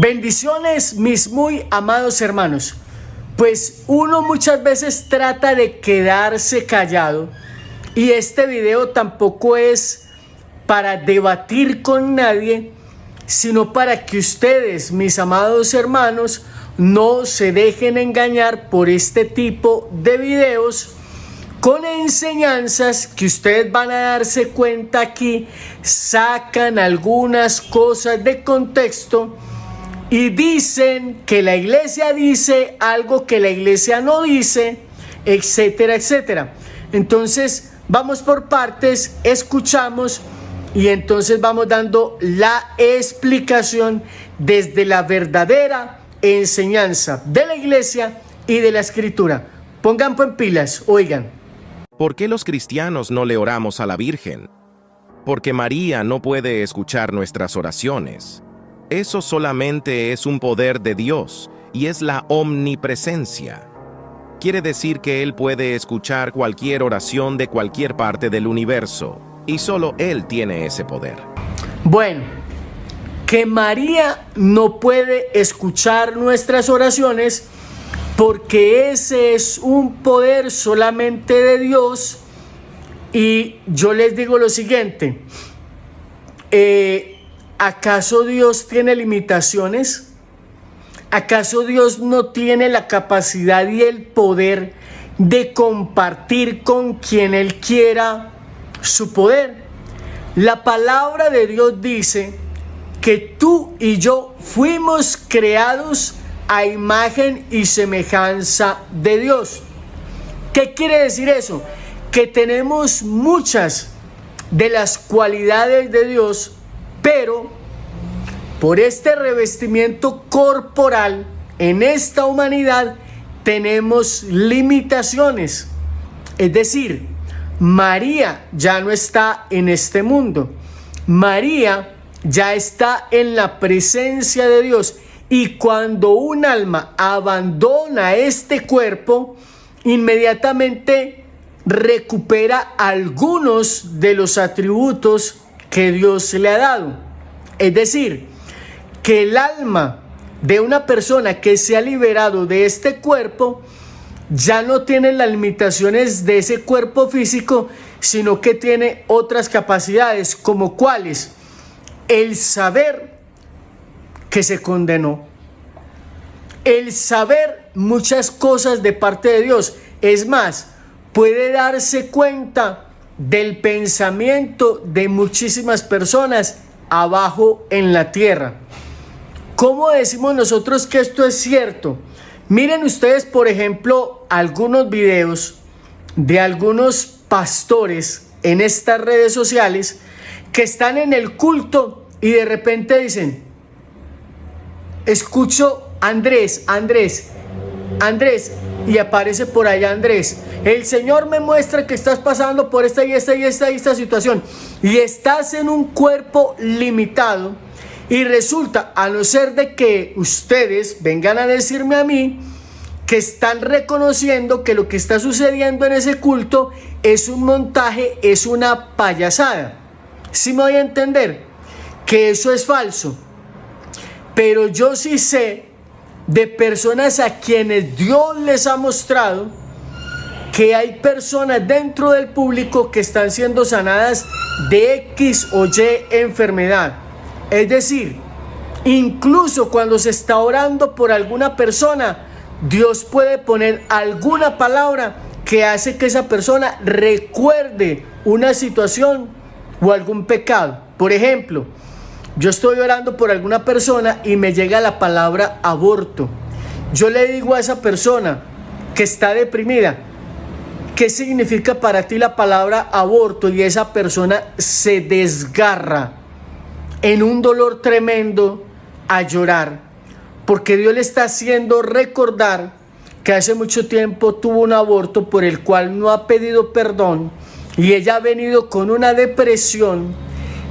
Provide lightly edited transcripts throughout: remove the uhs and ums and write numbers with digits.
Bendiciones, mis muy amados hermanos. Pues uno muchas veces trata de quedarse callado y este video tampoco es para debatir con nadie, sino para que ustedes, mis amados hermanos, no se dejen engañar por este tipo de videos con enseñanzas que ustedes van a darse cuenta aquí, sacan algunas cosas de contexto y dicen que la iglesia dice algo que la iglesia no dice, etcétera, etcétera. Entonces vamos por partes, escuchamos y entonces vamos dando la explicación desde la verdadera enseñanza de la iglesia y de la escritura. Pongan en pilas, oigan. ¿Por qué los cristianos no le oramos a la Virgen? Porque María no puede escuchar nuestras oraciones. Eso solamente es un poder de Dios y es la omnipresencia. Quiere decir que Él puede escuchar cualquier oración de cualquier parte del universo y solo Él tiene ese poder. Bueno, que María no puede escuchar nuestras oraciones porque ese es un poder solamente de Dios. Y yo les digo lo siguiente, ¿acaso Dios tiene limitaciones? ¿Acaso Dios no tiene la capacidad y el poder de compartir con quien Él quiera su poder? La palabra de Dios dice que tú y yo fuimos creados a imagen y semejanza de Dios. ¿Qué quiere decir eso? Que tenemos muchas de las cualidades de Dios, pero por este revestimiento corporal en esta humanidad tenemos limitaciones. Es decir, María ya no está en este mundo. María ya está en la presencia de Dios. Y cuando un alma abandona este cuerpo, inmediatamente recupera algunos de los atributos que Dios le ha dado. Es decir, que el alma de una persona que se ha liberado de este cuerpo ya no tiene las limitaciones de ese cuerpo físico, sino que tiene otras capacidades, como cuáles: el saber que se condenó, el saber muchas cosas de parte de Dios. Es más, puede darse cuenta del pensamiento de muchísimas personas abajo en la tierra. ¿Cómo decimos nosotros que esto es cierto? Miren ustedes, por ejemplo, algunos videos de algunos pastores en estas redes sociales que están en el culto y de repente dicen: escucho Andrés, y aparece por allá Andrés. El Señor me muestra que estás pasando por esta situación y estás en un cuerpo limitado. Y resulta, a no ser de que ustedes vengan a decirme a mí que están reconociendo que lo que está sucediendo en ese culto es un montaje, es una payasada. ¿Sí me voy a entender? Que eso es falso. Pero yo sí sé de personas a quienes Dios les ha mostrado que hay personas dentro del público que están siendo sanadas de X o Y enfermedad. Es decir, incluso cuando se está orando por alguna persona, Dios puede poner alguna palabra que hace que esa persona recuerde una situación o algún pecado. Por ejemplo, yo estoy orando por alguna persona y me llega la palabra aborto. Yo le digo a esa persona que está deprimida: ¿qué significa para ti la palabra aborto? Y esa persona se desgarra en un dolor tremendo a llorar, porque Dios le está haciendo recordar que hace mucho tiempo tuvo un aborto por el cual no ha pedido perdón, y ella ha venido con una depresión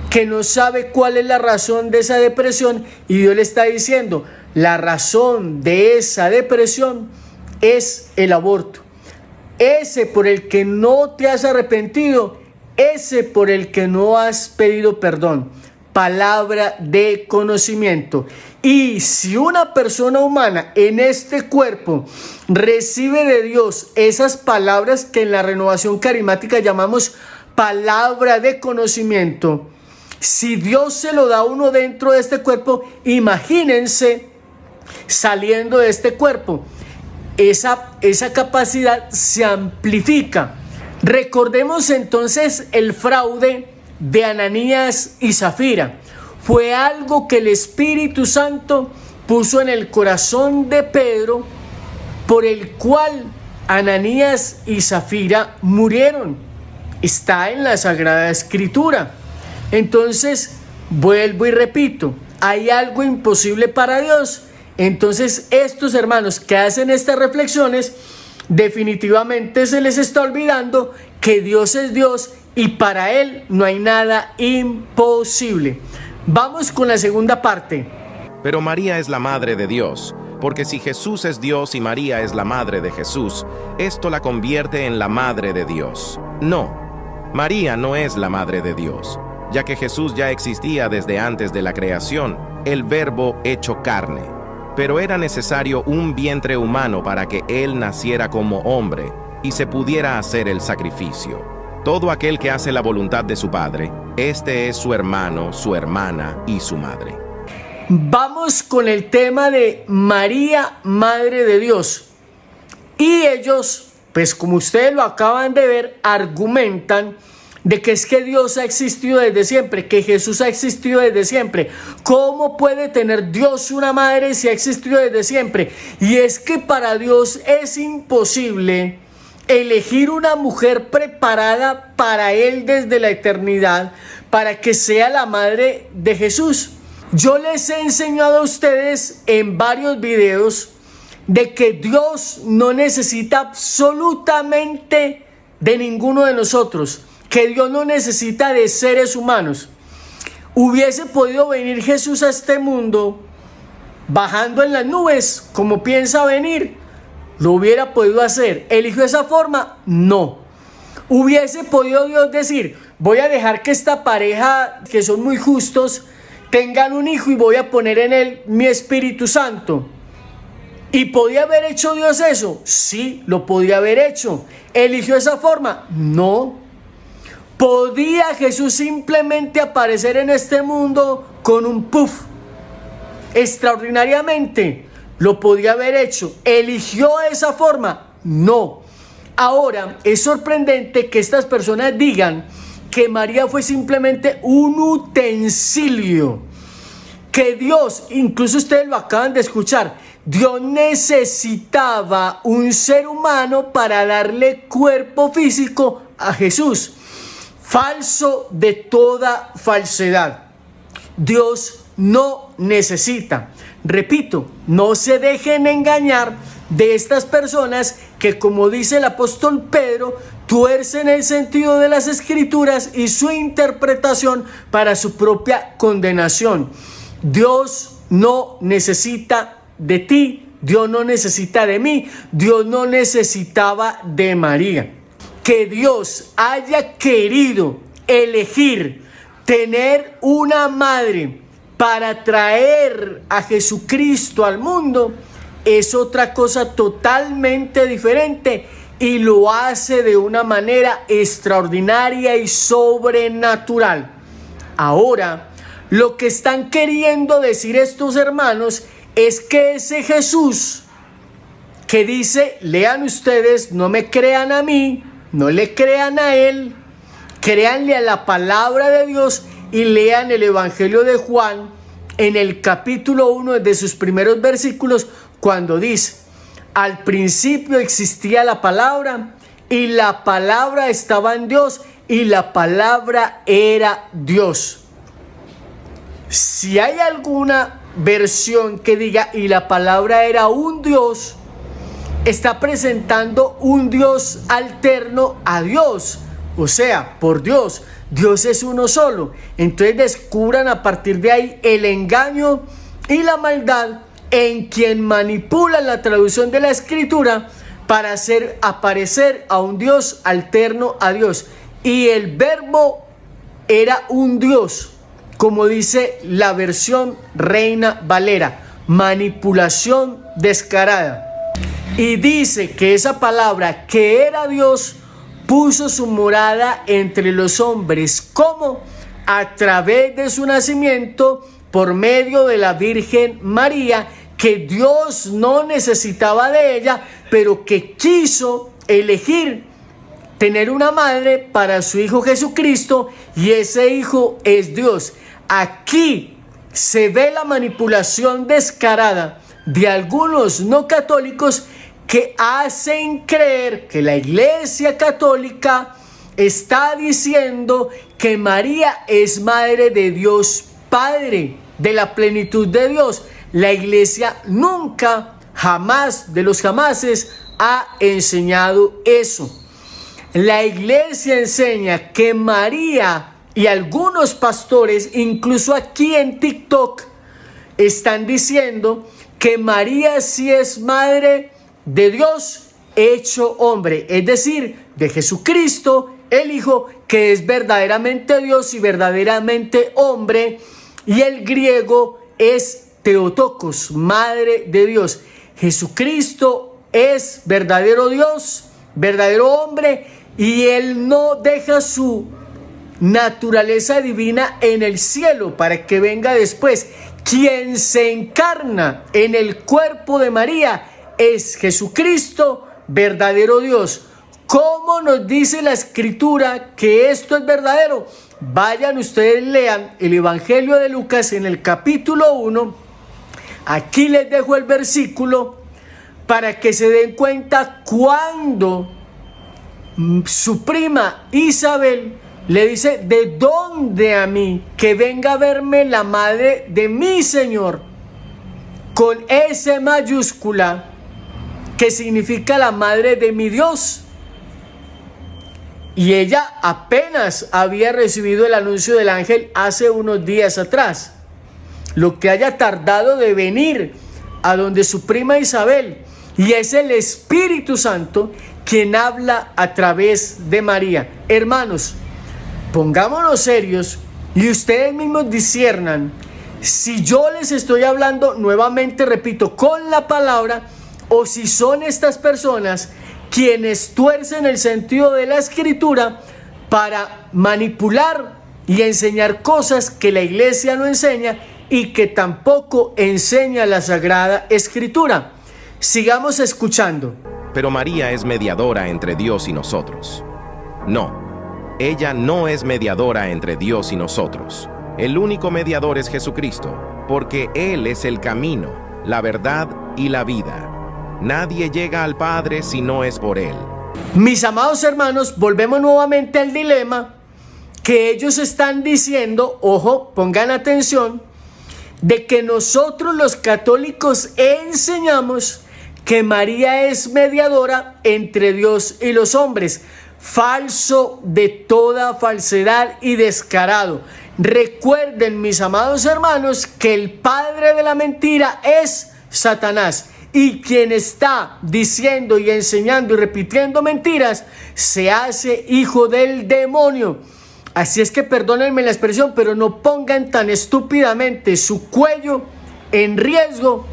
que no sabe cuál es la razón de esa depresión, y Dios le está diciendo: la razón de esa depresión es el aborto. Ese por el que no te has arrepentido, ese por el que no has pedido perdón. Palabra de conocimiento. Y si una persona humana en este cuerpo recibe de Dios esas palabras que en la renovación carismática llamamos palabra de conocimiento, si Dios se lo da a uno dentro de este cuerpo, imagínense saliendo de este cuerpo. Esa capacidad se amplifica. Recordemos entonces el fraude de Ananías y Zafira. Fue algo que el Espíritu Santo puso en el corazón de Pedro, por el cual Ananías y Zafira murieron. Está en la Sagrada Escritura. Entonces, vuelvo y repito, ¿hay algo imposible para Dios? Entonces, estos hermanos que hacen estas reflexiones, definitivamente se les está olvidando que Dios es Dios y para Él no hay nada imposible. Vamos con la segunda parte. Pero María es la madre de Dios, porque si Jesús es Dios y María es la madre de Jesús, esto la convierte en la madre de Dios. No, María no es la madre de Dios, ya que Jesús ya existía desde antes de la creación, el Verbo hecho carne. Pero era necesario un vientre humano para que Él naciera como hombre y se pudiera hacer el sacrificio. Todo aquel que hace la voluntad de su Padre, este es su hermano, su hermana y su madre. Vamos con el tema de María, Madre de Dios. Y ellos, pues como ustedes lo acaban de ver, argumentan de que es que Dios ha existido desde siempre, que Jesús ha existido desde siempre. ¿Cómo puede tener Dios una madre si ha existido desde siempre? Y es que para Dios es imposible elegir una mujer preparada para Él desde la eternidad para que sea la madre de Jesús. Yo les he enseñado a ustedes en varios videos de que Dios no necesita absolutamente de ninguno de nosotros, que Dios no necesita de seres humanos. Hubiese podido venir Jesús a este mundo bajando en las nubes como piensa venir. ¿Lo hubiera podido hacer? ¿Eligió esa forma? No. ¿Hubiese podido Dios decir, voy a dejar que esta pareja, que son muy justos, tengan un hijo y voy a poner en él mi Espíritu Santo? ¿Y podía haber hecho Dios eso? Sí, lo podía haber hecho. ¿Eligió esa forma? No. ¿Podía Jesús simplemente aparecer en este mundo con un puff? Extraordinariamente, lo podía haber hecho. ¿Eligió esa forma? No. Ahora, es sorprendente que estas personas digan que María fue simplemente un utensilio, que Dios, incluso ustedes lo acaban de escuchar, Dios necesitaba un ser humano para darle cuerpo físico a Jesús. Falso de toda falsedad. Dios no necesita. Repito, no se dejen engañar de estas personas que, como dice el apóstol Pedro, tuercen el sentido de las Escrituras y su interpretación para su propia condenación. Dios no necesita de ti, Dios no necesita de mí, Dios no necesitaba de María. Que Dios haya querido elegir tener una madre para traer a Jesucristo al mundo es otra cosa totalmente diferente y lo hace de una manera extraordinaria y sobrenatural. Ahora, lo que están queriendo decir estos hermanos es que ese Jesús que dice, lean ustedes, no me crean a mí, no le crean a él, créanle a la palabra de Dios y lean el Evangelio de Juan en el capítulo 1 de sus primeros versículos, cuando dice, al principio existía la palabra y la palabra estaba en Dios y la palabra era Dios. Si hay alguna versión que diga y la palabra era un Dios, está presentando un Dios alterno a Dios, o sea, por Dios. Dios es uno solo. Entonces descubran a partir de ahí el engaño y la maldad en quien manipula la traducción de la Escritura para hacer aparecer a un Dios alterno a Dios. Y el Verbo era un Dios. como dice la versión Reina Valera, manipulación descarada. Y dice que esa palabra, que era Dios, puso su morada entre los hombres. ¿Cómo? A través de su nacimiento por medio de la Virgen María, que Dios no necesitaba de ella, pero que quiso elegir tener una madre para su Hijo Jesucristo, y ese Hijo es Dios. Aquí se ve la manipulación descarada de algunos no católicos que hacen creer que la Iglesia Católica está diciendo que María es madre de Dios Padre, de la plenitud de Dios. La Iglesia nunca, jamás de los jamases, ha enseñado eso. La Iglesia enseña que María, y algunos pastores, incluso aquí en TikTok, están diciendo que María sí es madre de Dios hecho hombre, es decir, de Jesucristo, el Hijo, que es verdaderamente Dios y verdaderamente hombre, y el griego es Theotokos, madre de Dios. Jesucristo es verdadero Dios, verdadero hombre, y él no deja su naturaleza divina en el cielo para que venga después. Quien se encarna en el cuerpo de María es Jesucristo, verdadero Dios. ¿Cómo nos dice la Escritura que esto es verdadero? Vayan ustedes, lean el Evangelio de Lucas en el capítulo 1. Aquí les dejo el versículo para que se den cuenta cuando su prima Isabel le dice: ¿de dónde a mí que venga a verme la madre de mi Señor? Con S mayúscula, que significa la madre de mi Dios. Y ella apenas había recibido el anuncio del ángel hace unos días atrás. Lo que haya tardado de venir a donde su prima Isabel, y es el Espíritu Santo quien habla a través de María. Hermanos, pongámonos serios y ustedes mismos disciernan si yo les estoy hablando, nuevamente repito, con la palabra, o si son estas personas quienes tuercen el sentido de la Escritura para manipular y enseñar cosas que la Iglesia no enseña y que tampoco enseña la Sagrada Escritura. Sigamos escuchando. Pero María es mediadora entre Dios y nosotros. No, ella no es mediadora entre Dios y nosotros. El único mediador es Jesucristo, porque Él es el camino, la verdad y la vida. Nadie llega al Padre si no es por Él. Mis amados hermanos, volvemos nuevamente al dilema que ellos están diciendo, ojo, pongan atención, de que nosotros los católicos enseñamos que María es mediadora entre Dios y los hombres. Falso de toda falsedad y descarado. Recuerden, mis amados hermanos, que el padre de la mentira es Satanás. Y quien está diciendo y enseñando y repitiendo mentiras se hace hijo del demonio. Así es que perdónenme la expresión, pero no pongan tan estúpidamente su cuello en riesgo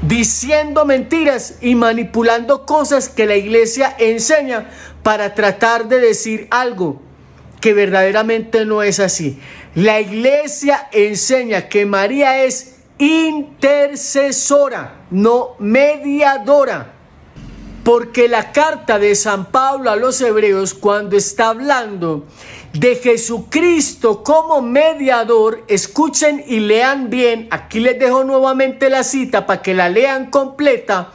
diciendo mentiras y manipulando cosas que la Iglesia enseña para tratar de decir algo que verdaderamente no es así. La Iglesia enseña que María es intercesora, no mediadora. Porque la carta de San Pablo a los Hebreos, cuando está hablando de Jesucristo como mediador, escuchen y lean bien, aquí les dejo nuevamente la cita para que la lean completa,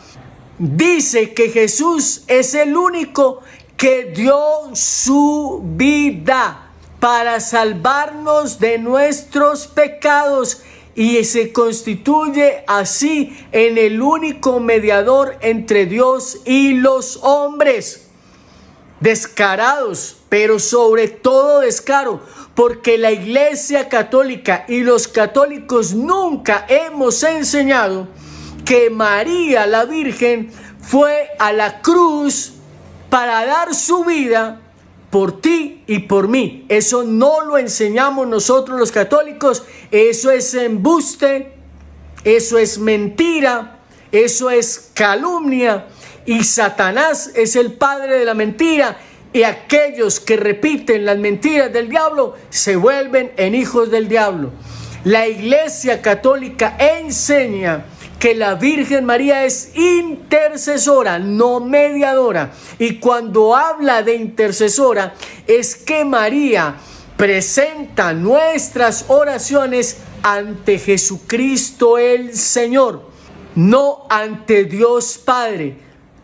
dice que Jesús es el único que dio su vida para salvarnos de nuestros pecados y se constituye así en el único mediador entre Dios y los hombres. Descarados, pero sobre todo descaro, porque la Iglesia Católica y los católicos nunca hemos enseñado que María la Virgen fue a la cruz para dar su vida por ti y por mí. Eso no lo enseñamos nosotros los católicos. Eso es embuste, eso es mentira, eso es calumnia. Y Satanás es el padre de la mentira. Y aquellos que repiten las mentiras del diablo se vuelven en hijos del diablo. La Iglesia Católica enseña que la Virgen María es intercesora, no mediadora. Y cuando habla de intercesora, es que María presenta nuestras oraciones ante Jesucristo el Señor, no ante Dios Padre.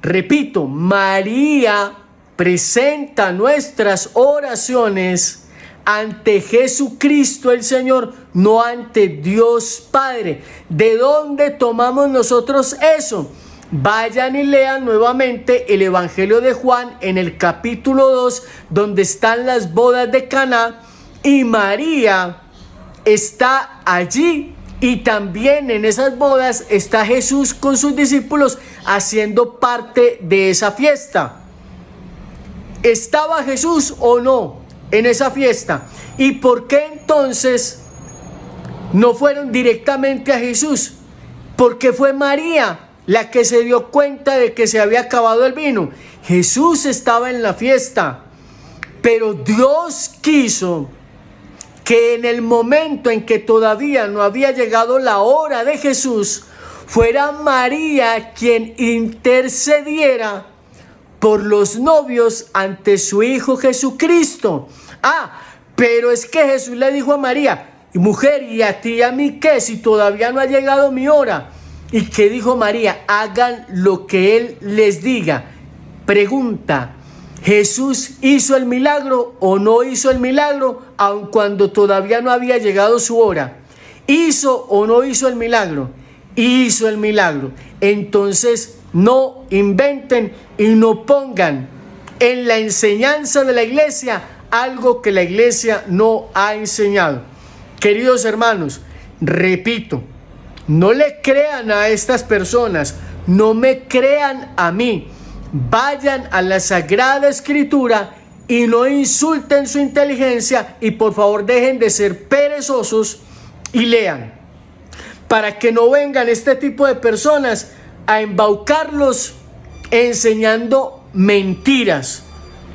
Repito, María presenta nuestras oraciones ante Jesucristo el Señor, no ante Dios Padre. ¿De dónde tomamos nosotros eso? Vayan y lean nuevamente el Evangelio de Juan en el capítulo 2, donde están las bodas de Caná, y María está allí, y también en esas bodas está Jesús con sus discípulos haciendo parte de esa fiesta. ¿Estaba Jesús o no en esa fiesta? ¿Y por qué entonces no fueron directamente a Jesús? Porque fue María la que se dio cuenta de que se había acabado el vino. Jesús estaba en la fiesta, pero Dios quiso que en el momento en que todavía no había llegado la hora de Jesús, fuera María quien intercediera por los novios ante su Hijo Jesucristo. Pero es que Jesús le dijo a María: mujer, ¿y a ti y a mí qué? Si todavía no ha llegado mi hora. ¿Y qué dijo María? Hagan lo que Él les diga. Pregunta: ¿Jesús hizo el milagro o no hizo el milagro, aun cuando todavía no había llegado su hora? ¿Hizo o no hizo el milagro? Hizo el milagro. Entonces, no inventen y no pongan en la enseñanza de la iglesia algo que la iglesia no ha enseñado. Queridos hermanos, repito, no le crean a estas personas, no me crean a mí. Vayan a la Sagrada Escritura y no insulten su inteligencia, y por favor dejen de ser perezosos y lean, para que no vengan este tipo de personas a embaucarlos enseñando mentiras,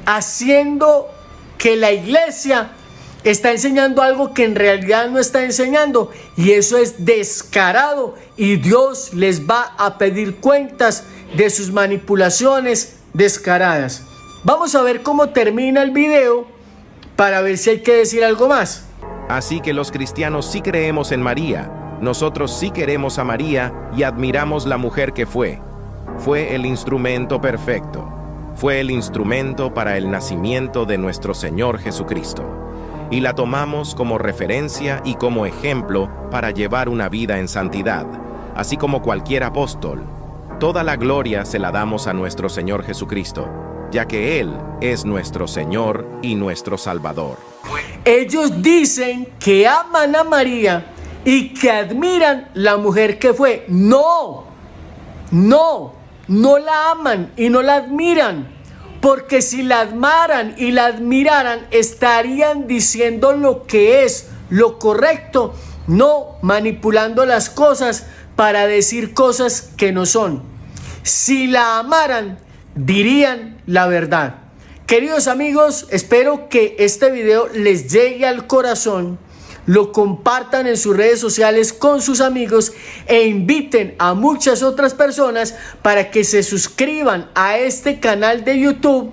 haciendo que la iglesia está enseñando algo que en realidad no está enseñando, y eso es descarado, y Dios les va a pedir cuentas de sus manipulaciones descaradas. Vamos a ver cómo termina el video para ver si hay que decir algo más. Así que los cristianos sí creemos en María. Nosotros sí queremos a María y admiramos la mujer que fue. Fue el instrumento perfecto. Fue el instrumento para el nacimiento de nuestro Señor Jesucristo. Y la tomamos como referencia y como ejemplo para llevar una vida en santidad, así como cualquier apóstol. Toda la gloria se la damos a nuestro Señor Jesucristo, ya que Él es nuestro Señor y nuestro Salvador. Ellos dicen que aman a María y que admiran la mujer que fue. No la aman y no la admiran, porque si la amaran y la admiraran, estarían diciendo lo que es lo correcto, no manipulando las cosas para decir cosas que no son. Si la amaran, dirían la verdad. Queridos amigos, espero que este video les llegue al corazón, lo compartan en sus redes sociales con sus amigos e inviten a muchas otras personas para que se suscriban a este canal de YouTube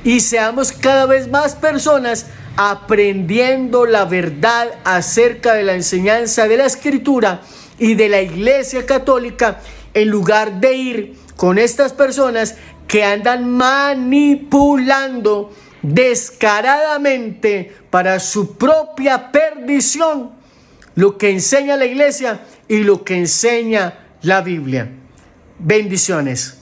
y seamos cada vez más personas aprendiendo la verdad acerca de la enseñanza de la Escritura y de la Iglesia Católica, en lugar de ir con estas personas que andan manipulando descaradamente para su propia perdición lo que enseña la iglesia y lo que enseña la Biblia. Bendiciones.